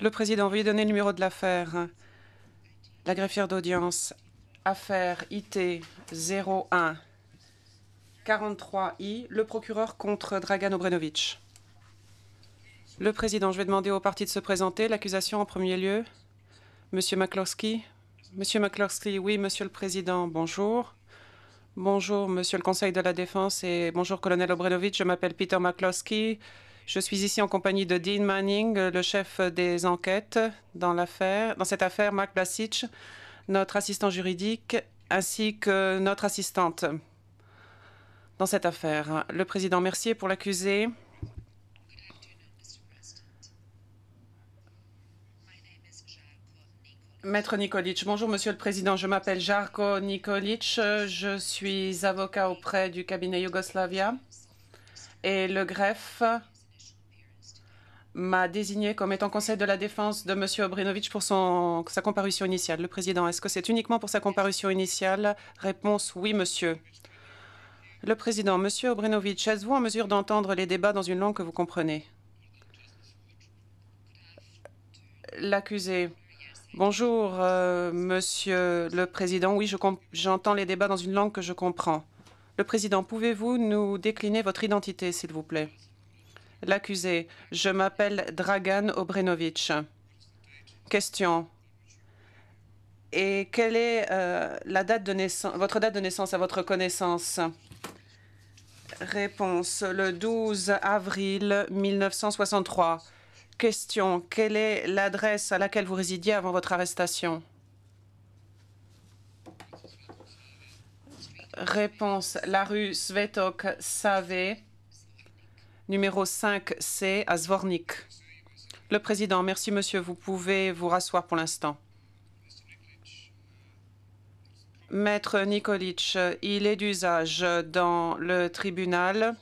Le président, veuillez donner le numéro de l'affaire. La greffière d'audience, affaire IT 01 43I, le procureur contre Dragan Obrenović. Le président, je vais demander aux parties de se présenter. L'accusation en premier lieu. Monsieur McCloskey. Monsieur McCloskey, oui, monsieur le président, bonjour. Bonjour, monsieur le conseil de la défense et bonjour, colonel Obrenović. Je m'appelle Peter McCloskey. Je suis ici en compagnie de Dean Manning, le chef des enquêtes dans cette affaire, Mark Blasic, notre assistant juridique, ainsi que notre assistante dans cette affaire. Le président, merci pour l'accusé. Maître Nikolic, bonjour Monsieur le Président, je m'appelle Jarko Nikolic, je suis avocat auprès du cabinet Yougoslavia et le greffe m'a désigné comme étant conseil de la défense de Monsieur Obrenović pour sa comparution initiale. Le Président, est-ce que c'est uniquement pour sa comparution initiale? Réponse oui, Monsieur. Le Président, Monsieur Obrenović, êtes-vous en mesure d'entendre les débats dans une langue que vous comprenez? L'accusé. Bonjour, Monsieur le Président. Oui, j'entends les débats dans une langue que je comprends. Le Président, pouvez-vous nous décliner votre identité, s'il vous plaît? L'accusé. Je m'appelle Dragan Obrenović. Question. Et quelle est la date de naissance, votre date de naissance à votre connaissance? Réponse. Le 12 avril 1963. Question. Quelle est l'adresse à laquelle vous résidiez avant votre arrestation? Réponse. La rue Svetok Save, numéro 5C à Zvornik. Le Président, merci monsieur. Vous pouvez vous rasseoir pour l'instant. Maître Nikolic, il est d'usage dans le tribunal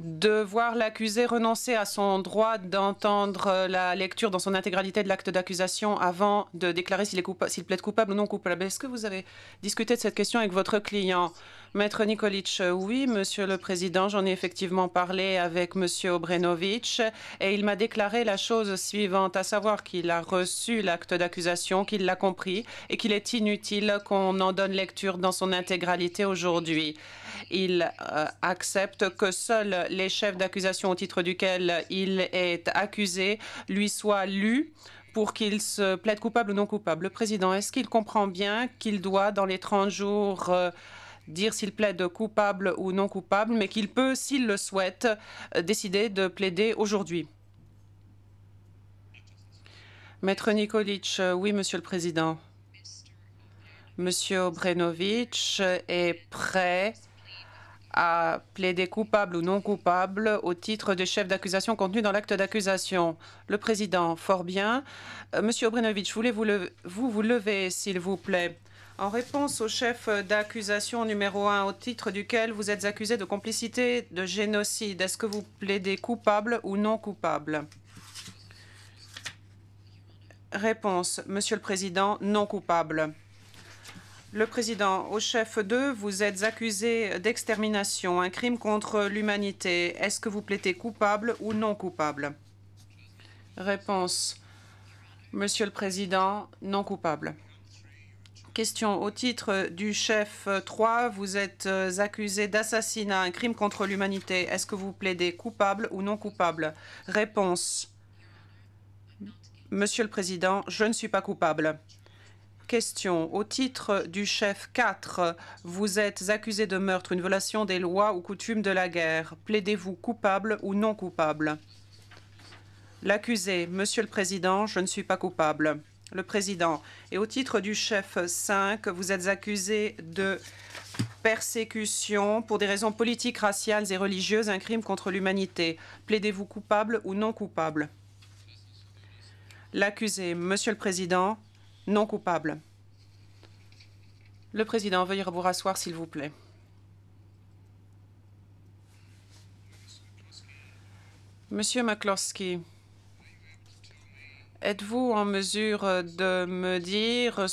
de voir l'accusé renoncer à son droit d'entendre la lecture dans son intégralité de l'acte d'accusation avant de déclarer s'il plaide coupable ou non coupable. Est-ce que vous avez discuté de cette question avec votre client? Maître Nikolic, oui, Monsieur le Président, j'en ai effectivement parlé avec Monsieur Obrenović et il m'a déclaré la chose suivante, à savoir qu'il a reçu l'acte d'accusation, qu'il l'a compris et qu'il est inutile qu'on en donne lecture dans son intégralité aujourd'hui. Il accepte que seuls les chefs d'accusation au titre duquel il est accusé lui soient lus pour qu'il se plaide coupable ou non coupable. Le Président, est-ce qu'il comprend bien qu'il doit, dans les 30 jours, dire s'il plaide coupable ou non coupable, mais qu'il peut, s'il le souhaite, décider de plaider aujourd'hui? Maître Nikolic, oui, Monsieur le Président. Monsieur Obrenović est prêt à plaider coupable ou non coupable au titre des chefs d'accusation contenus dans l'acte d'accusation. Le Président, fort bien. Monsieur Obrenović, voulez-vous vous lever, s'il vous plaît? En réponse au chef d'accusation numéro 1, au titre duquel vous êtes accusé de complicité de génocide, est-ce que vous plaidez coupable ou non coupable? Réponse, Monsieur le Président, non coupable. Le Président, au chef 2, vous êtes accusé d'extermination, un crime contre l'humanité. Est-ce que vous plaidez coupable ou non coupable? Réponse, Monsieur le Président, non coupable. Question. Au titre du chef 3, vous êtes accusé d'assassinat, un crime contre l'humanité. Est-ce que vous plaidez coupable ou non coupable? Réponse. Monsieur le Président, je ne suis pas coupable. Question. Au titre du chef 4, vous êtes accusé de meurtre, une violation des lois ou coutumes de la guerre. Plaidez-vous coupable ou non coupable? L'accusé. Monsieur le Président, je ne suis pas coupable. Le Président. Et au titre du chef 5, vous êtes accusé de persécution pour des raisons politiques, raciales et religieuses, un crime contre l'humanité. Plaidez-vous coupable ou non coupable? L'accusé. Monsieur le Président, non coupable. Le Président, veuillez vous rasseoir, s'il vous plaît. Monsieur McCloskey, êtes-vous en mesure de me dire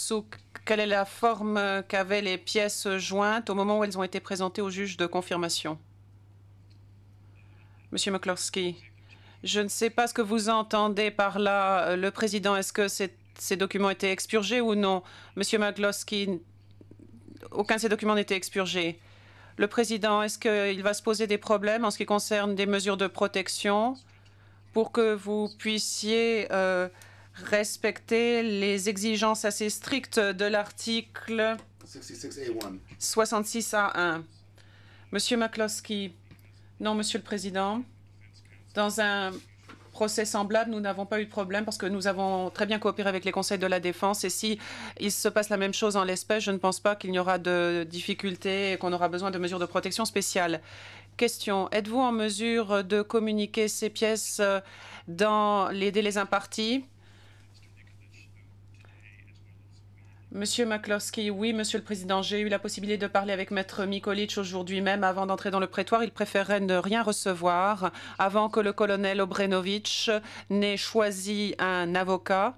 quelle est la forme qu'avaient les pièces jointes au moment où elles ont été présentées au juge de confirmation? Monsieur McCloskey, Je ne sais pas ce que vous entendez par là, le Président. Est-ce que ces documents étaient expurgés ou non? Monsieur McCloskey, aucun de ces documents n'était expurgé. Le Président, est-ce qu'il va se poser des problèmes en ce qui concerne des mesures de protection pour que vous puissiez respecter les exigences assez strictes de l'article 66A1? Monsieur McCloskey, non, Monsieur le Président. Dans un procès semblable, nous n'avons pas eu de problème parce que nous avons très bien coopéré avec les conseils de la défense. Et si il se passe la même chose en l'espèce, je ne pense pas qu'il y aura de difficultés et qu'on aura besoin de mesures de protection spéciales. Question. Êtes-vous en mesure de communiquer ces pièces dans les délais impartis? Monsieur McCloskey, oui, Monsieur le Président, j'ai eu la possibilité de parler avec Maître Mikulicz aujourd'hui même avant d'entrer dans le prétoire. Il préférerait ne rien recevoir avant que le colonel Obrenovic n'ait choisi un avocat.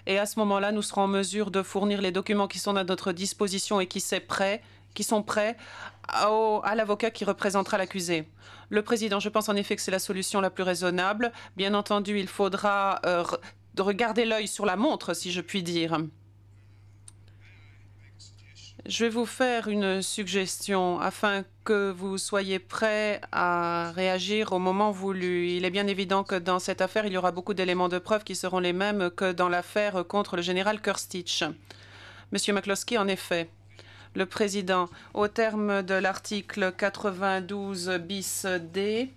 Et à ce moment-là, nous serons en mesure de fournir les documents qui sont à notre disposition et qui sont prêts à l'avocat qui représentera l'accusé. Le Président, je pense en effet que c'est la solution la plus raisonnable. Bien entendu, il faudra regarder l'œil sur la montre, si je puis dire. Je vais vous faire une suggestion afin que vous soyez prêts à réagir au moment voulu. Il est bien évident que dans cette affaire, il y aura beaucoup d'éléments de preuve qui seront les mêmes que dans l'affaire contre le général Kirstich. Monsieur McCloskey, en effet, le Président, au terme de l'article 92 bis D,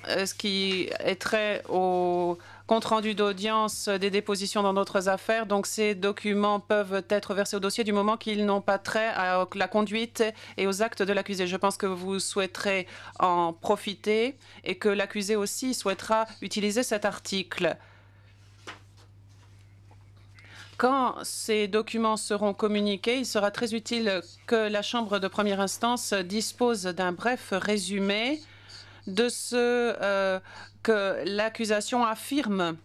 ce qui est trait au compte-rendu d'audience des dépositions dans d'autres affaires. Donc, ces documents peuvent être versés au dossier du moment qu'ils n'ont pas trait à la conduite et aux actes de l'accusé. Je pense que vous souhaiterez en profiter et que l'accusé aussi souhaitera utiliser cet article. Quand ces documents seront communiqués, il sera très utile que la Chambre de première instance dispose d'un bref résumé de ce que l'accusation affirme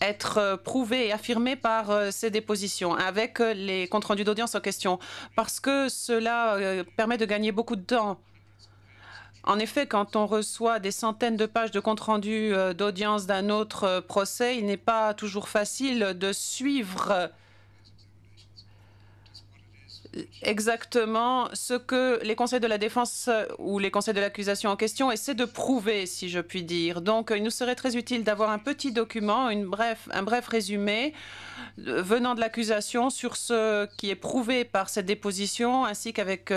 être prouvée et affirmée par ces dépositions avec les comptes rendus d'audience en question, parce que cela permet de gagner beaucoup de temps. En effet, quand on reçoit des centaines de pages de comptes rendus d'audience d'un autre procès, il n'est pas toujours facile de suivre exactement ce que les conseils de la défense ou les conseils de l'accusation en question essaient de prouver, si je puis dire. Donc, il nous serait très utile d'avoir un petit document, un bref résumé venant de l'accusation sur ce qui est prouvé par cette déposition, ainsi qu'avec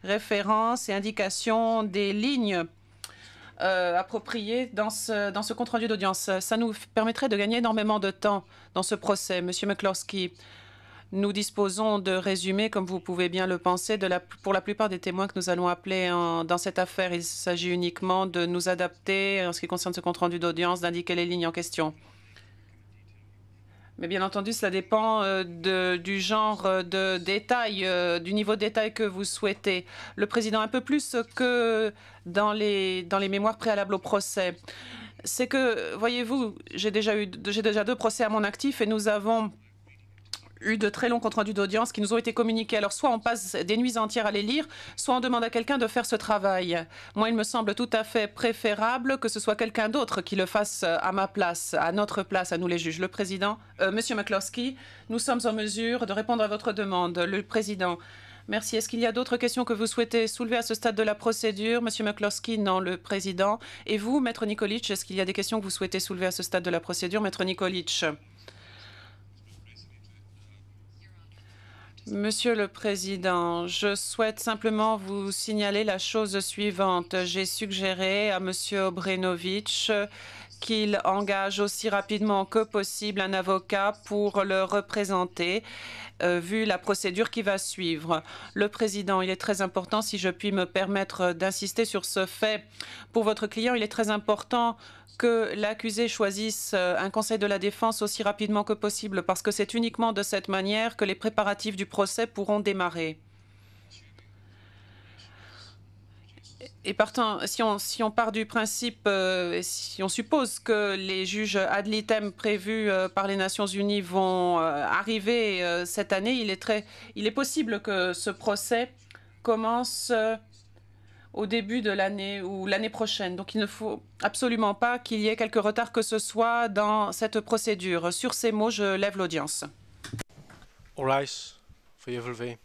référence et indication des lignes appropriées dans ce compte-rendu d'audience. Ça nous permettrait de gagner énormément de temps dans ce procès. Monsieur McCloskey, nous disposons de résumés, comme vous pouvez bien le penser, pour la plupart des témoins que nous allons appeler dans cette affaire. Il s'agit uniquement de nous adapter, en ce qui concerne ce compte-rendu d'audience, d'indiquer les lignes en question. Mais bien entendu, cela dépend du genre de détail, du niveau de détail que vous souhaitez. Le Président, un peu plus que dans les mémoires préalables au procès. C'est que, voyez-vous, j'ai déjà 2 procès à mon actif et nous avons eu de très longs comptes rendus d'audience qui nous ont été communiqués. Alors, soit on passe des nuits entières à les lire, soit on demande à quelqu'un de faire ce travail. Moi, il me semble tout à fait préférable que ce soit quelqu'un d'autre qui le fasse à ma place, à notre place, à nous les juges. Le Président, Monsieur McCloskey, nous sommes en mesure de répondre à votre demande. Le Président, merci. Est-ce qu'il y a d'autres questions que vous souhaitez soulever à ce stade de la procédure? Monsieur McCloskey, non. Le Président. Et vous, Maître Mikulicz, est-ce qu'il y a des questions que vous souhaitez soulever à ce stade de la procédure? Maître Mikulicz. Monsieur le Président, je souhaite simplement vous signaler la chose suivante. J'ai suggéré à Monsieur Obrenovic qu'il engage aussi rapidement que possible un avocat pour le représenter, vu la procédure qui va suivre. Le Président, il est très important, si je puis me permettre d'insister sur ce fait, pour votre client, il est très important que l'accusé choisisse un conseil de la défense aussi rapidement que possible, parce que c'est uniquement de cette manière que les préparatifs du procès pourront démarrer. Et partant, si on part du principe, si on suppose que les juges ad litem prévus par les Nations Unies vont arriver cette année, il est possible que ce procès commence au début de l'année ou l'année prochaine. Donc il ne faut absolument pas qu'il y ait quelque retard que ce soit dans cette procédure. Sur ces mots, je lève l'audience. All rise for FLV.